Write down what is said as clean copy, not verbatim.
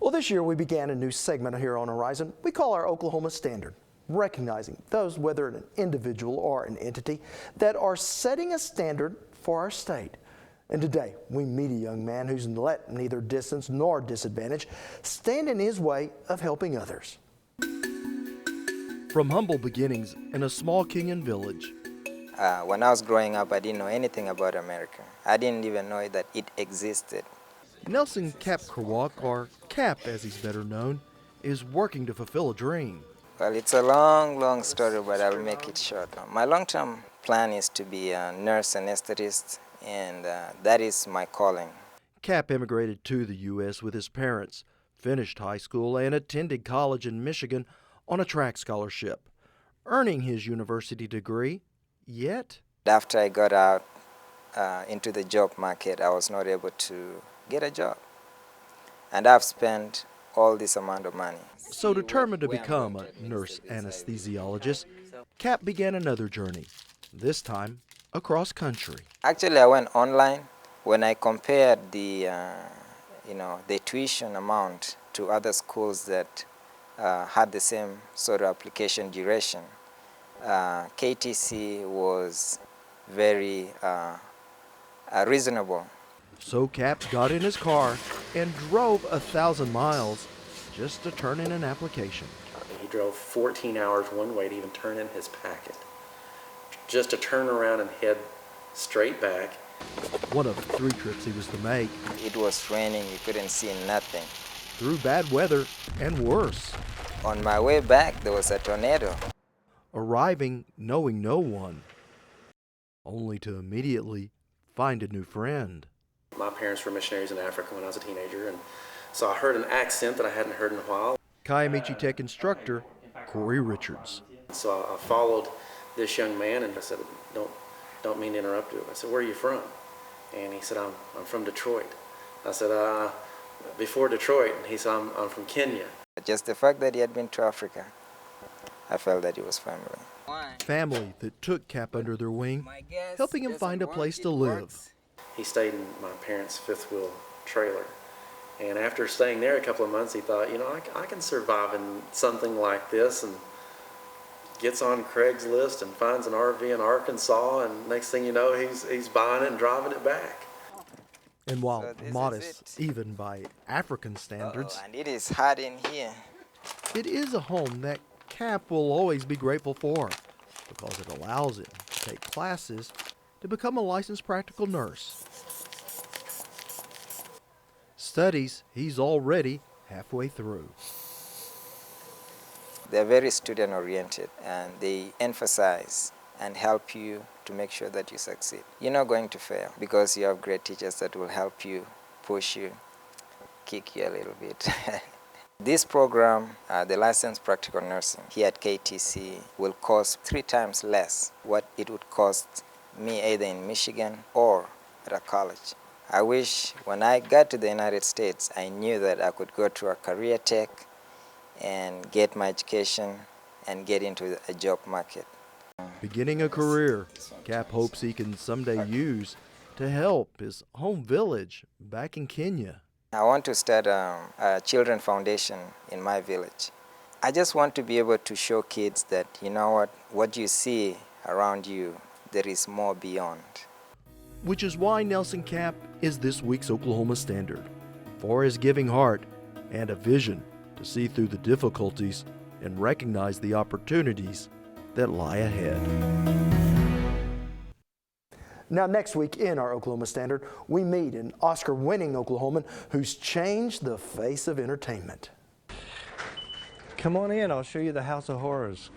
Well, this year we began a new segment here on Horizon we call our Oklahoma Standard, recognizing those, whether an individual or an entity, that are setting a standard for our state. And today we meet a young man who's let neither distance nor disadvantage stand in his way of helping others. From humble beginnings in a small Kenyan village. When I was growing up, I didn't know anything about America. I didn't even know that it existed. Nelson Kap-Kirwok, or Cap as he's better known, is working to fulfill a dream. Well, it's a long story, but I will make it short. My long-term plan is to be a nurse anesthetist, and that is my calling. Cap immigrated to the U.S. with his parents, finished high school, and attended college in Michigan on a track scholarship, earning his university degree, yet After I got out into the job market, I was not able to get a job. And I've spent all this amount of money. So determined to become a nurse anesthesiologist, Cap began another journey, this time across country. Actually, I went online. When I compared the tuition amount to other schools that had the same sort of application duration, KTC was very reasonable. So Cap got in his car and drove 1,000 miles just to turn in an application. He drove 14 hours one way to even turn in his packet, just to turn around and head straight back. One of 3 trips he was to make. It was raining, you couldn't see nothing. Through bad weather and worse. On my way back, there was a tornado. Arriving knowing no one, only to immediately find a new friend. My parents were missionaries in Africa when I was a teenager, and so I heard an accent that I hadn't heard in a while. Kiamichi Tech instructor Corey Richards. So I followed this young man, and I said, don't mean to interrupt you. I said, where are you from? And he said, I'm from Detroit. I said, before Detroit. And he said, I'm from Kenya. Just the fact that he had been to Africa, I felt that he was family. Family that took Cap under their wing, helping him find a place to live. He stayed in my parents' fifth-wheel trailer. And after staying there a couple of months, he thought, I can survive in something like this, and gets on Craigslist and finds an RV in Arkansas, and next thing you know, he's buying it and driving it back. And while modest, even by African standards, and it is hot in here. It is a home that Cap will always be grateful for, because it allows him to take classes to become a licensed practical nurse. Studies he's already halfway through. They're very student-oriented, and they emphasize and help you to make sure that you succeed. You're not going to fail because you have great teachers that will help you, push you, kick you a little bit. This program, the licensed practical nursing here at KTC, will cost 3 times less what it would cost me either in Michigan or at a college. I wish when I got to the United States, I knew that I could go to a career tech and get my education and get into a job market. Beginning a career, Cap hopes he can someday use to help his home village back in Kenya. I want to start a children foundation in my village. I just want to be able to show kids that, what you see around you, there is more beyond. Which is why Nelson Cap is this week's Oklahoma Standard, for his giving heart and a vision to see through the difficulties and recognize the opportunities that lie ahead. Now next week in our Oklahoma Standard, we meet an Oscar-winning Oklahoman who's changed the face of entertainment. Come on in, I'll show you the House of Horrors.